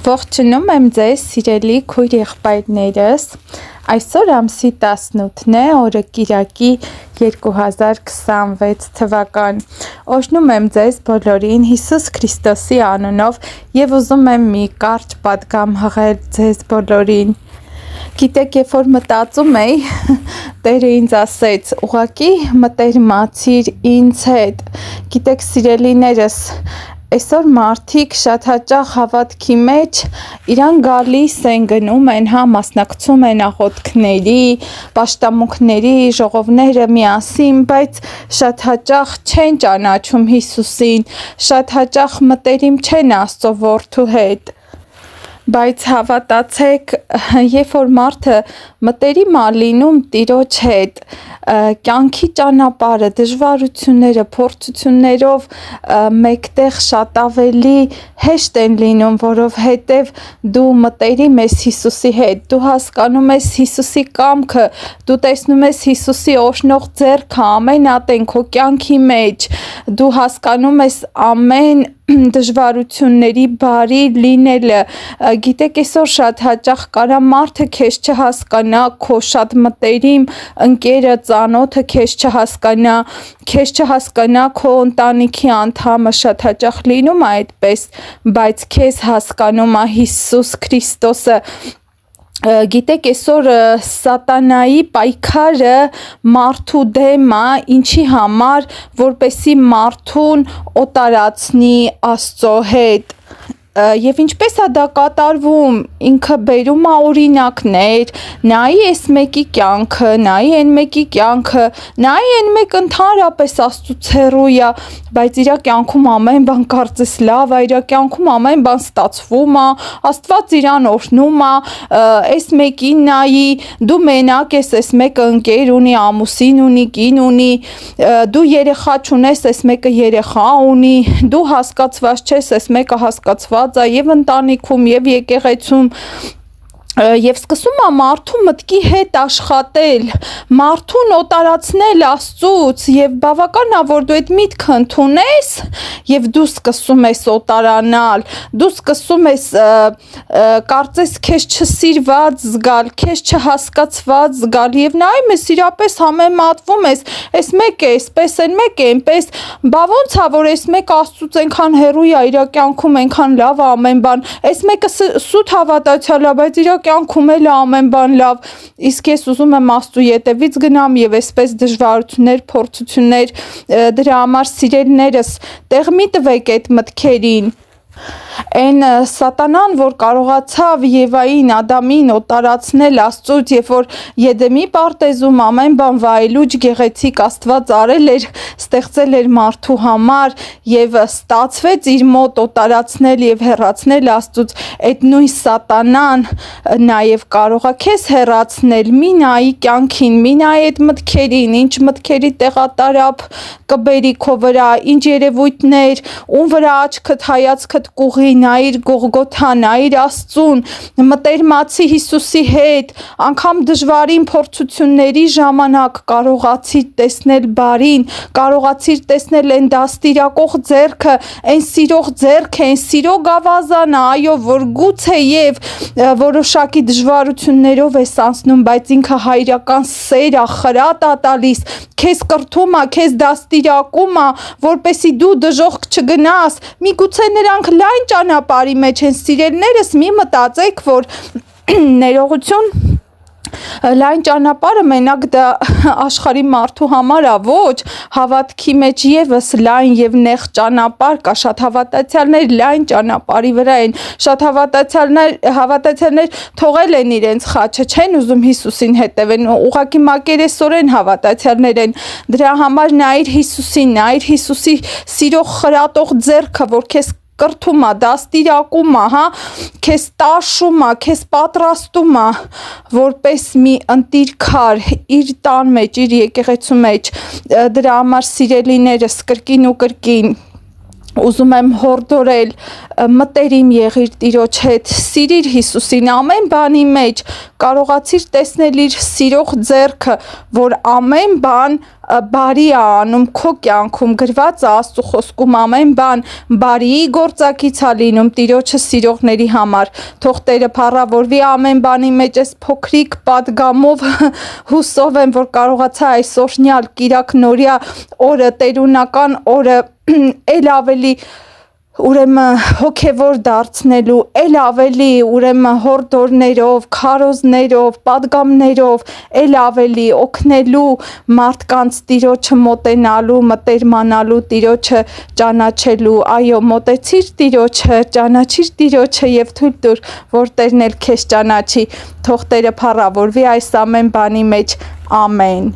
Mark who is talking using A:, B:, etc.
A: Ողջունում եմ ձեզ, սիրելի քույր եղբայրներս։ Այսօր ամսի 18-ն է, օրը Կիրակի 2026 թվական։ Օրհնում եմ ձեզ բոլորին Հիսուս Քրիստոսի անունով եւ ուզում եմ մի կարճ պատգամ հղել ձեզ բոլորին։ Գիտեք, երբ որ մտածում էի, Տերը ինձ ասեց, ուղղակի մտերմացիր ինձ հետ։ Գիտեք, սիրելիներս, այսօր մարդիկ շատ հաճախ հավատքի մեջ իրան գալիս են, գնում են, մասնակցում են աղոթքների, պաշտամունքների, ժողովները միասին, բայց շատ հաճախ չեն ճանաչում Հիսուսին, շատ հաճախ մտերիմ չեն Աստծո որդու հետ։ Բայց հավատացեք, երբ որ մարդը մտերիմ ա լինում Տիրոջ հետ, կյանքի ճանապարհը, դժվարությունները, փորձություններով մեկտեղ շատ ավելի հեշտ են լինում, որովհետև դու մտերիմ ես Հիսուսի հետ, դու հասկանում ես Հիսուսի կամքը, դու տեսնում ես Հիսուսի օրհնող ձեռքը ամեն ատեն քո կյանքի մեջ, դու հասկանում ես ամեն դժվարությունների բարի լինելը։ Գիտեք, այսօր շատ հաճախ կարա մարդը քեզ չհասկանա, քո շատ մտերիմ ընկերը, ծանոթը քեզ չհասկանա, քո ընտանիքի անդամը, շատ հաճախ լինում է այդպես, բայց քեզ հասկանում է Հիսուս Քրիստոսը։ Գիտեք, այսօր սատանայի պայքարը մարդու դեմ է, ինչի համար, որպեսի մարդուն օտարացնի Աստծո հետ։ Եվ ինչպես է դա կատարվում, ինքը բերում է օրինակներ, նայի այս մեկի կյանքը, նայի այն մեկի կյանքը, նայի այն մեկ ընդհանրապես Աստծուց հեռու է, բայց իր կյանքում ամեն բան կարծես լավ է, իր կյանքում ամեն բան ստացվում է, Աստված իրան օրհնում է, այս մեկին նայի, դու մենակ ես, այս մեկը ընկեր ունի, ամուսին ունի, կին ունի, դու երեխա չունես, այս մեկը երեխա ունի, դու հասկացված չես, այս մեկը հասկացված է եւ ընտանիքում եւ եկեղեցում, եւ սկսում է մարդու մտքի հետ աշխատել, մարդուն օտարացնել Աստծուց, եւ բավական է, որ դու այդ միտքը ընդունես եւ դու սկսում ես օտարանալ, դու սկսում ես կարծես քեզ չսիրված զգալ, քեզ չհասկացված զգալ եւ նայում ես իրապես համեմատվում ես, այս մեկը էսպես, այն մեկը այնպես, բա ոնց է որ այս մեկը Աստծուց այնքան հեռու է, իր կյանքում այնքան լավ է ամեն բան, այս մեկը սուտ հավատացյալ է, բայց իր կյանքում էլ ամեն բան լավ, իսկ ես ուզում եմ Աստծո ետևից գնամ եւ այսպես դժվարություններ, փորձություններ, դրա համար սիրելիներս, տեղ մի տվեք այդ մտքերին։ Այն սատանան, որ կարողացավ Եվային, Ադամին օտարացնել Աստծուց, երբ որ Եդեմի պարտեզում ամեն բան վայելուչ գեղեցիկ Աստված արել էր, ստեղծել էր մարդու համար եւ ստացվեց իր մոտ օտարացնել եւ հեռացնել Աստծուց, այդ նույն սատանան նաեւ կարող է քեզ հեռացնել, մի նայի կյանքին, մի նայի այդ մտքերին, ինչ մտքերի տեղատարապ կբերի քո վրա, ինչ երևույթներ, ում վրա աչքդ, հայացքդ կուղի, նայիր Գողգոթա, նայիր Աստծուն, մտերմացի Հիսուսի հետ, անգամ դժվարին փորձությունների ժամանակ կարողացիր տեսնել բարին, կարողացիր տեսնել այն դաստիարակող ձեռքը, այն սիրող ձեռքը, այն սիրո գավազանը, այո, որ գուցեև որոշակի դժվարություններով ես անցնում, բայց ինքը հայրական սեր է, խրատ է տալիս, քեզ կրթում է, քեզ դաստիարակում է, որպեսի դու դժոխք չգնաս, միգուցե նրանք լայն ճանապարհի մեջ են, սիրելիներս, մի մտածեք, որ ներողություն, լայն ճանապարհը մենակ դա աշխարհի մարդու համար է, ոչ, հավատքի մեջ եւս լայն եւ նեղ ճանապարհ կա, շատ հավատացյալներ լայն ճանապարհի վրա են, շատ հավատացյալներ թողել են իրենց խաչը, չեն ուզում Հիսուսին հետևեն, ուղղակի մակերեսորեն հավատացյալներ են, դրա համար նայիր Հիսուսին, նայիր Հիսուսի սիրող խրատող ձեռքը, որ քեզ կրթում է, դաստիարակում է, քեզ տաշում է, քեզ պատրաստում է, որպես մի ընտիր քար իր տան մեջ, իր եկեղեցու մեջ, դրա համար սիրելիներս կրկին ու կրկին ուզում եմ հորդորել, մտերիմ եղիր Տիրոջ հետ, սիրիր Հիսուսին ամեն բանի մեջ, կարողացիր տեսնել իր սիրող ձեռքը, որ ամեն բան բարի է անում քո կյանքում, գրված է Աստծո խոսքում ամեն բան բարի գործակից է լինում Տիրոջը սիրողների համար։ Թող Տերը փառավորվի ամեն բանի մեջ այս փոքրիկ պատգամով հուսով եմ, որ կարողացա այս օրհնյալ կիրակնորյա օրը, տերունական օրը էլ ավելի ուրեմն հոգևոր դարձնելու, էլ ավելի ուրեմն հորդորներով, քարոզներով, պատգամներով, էլ ավելի օգնելու մարդկանց Տիրոջը մոտենալու, մտերմանալու, Տիրոջը ճանաչելու։ Այո, մոտեցիր Տիրոջը, ճանաչիր Տիրոջը եւ թույլ տուր, որ Տերն էլ քեզ ճանաչի։ Թող Տերը փառավորվի այս ամեն բանի մեջ։ Ամեն։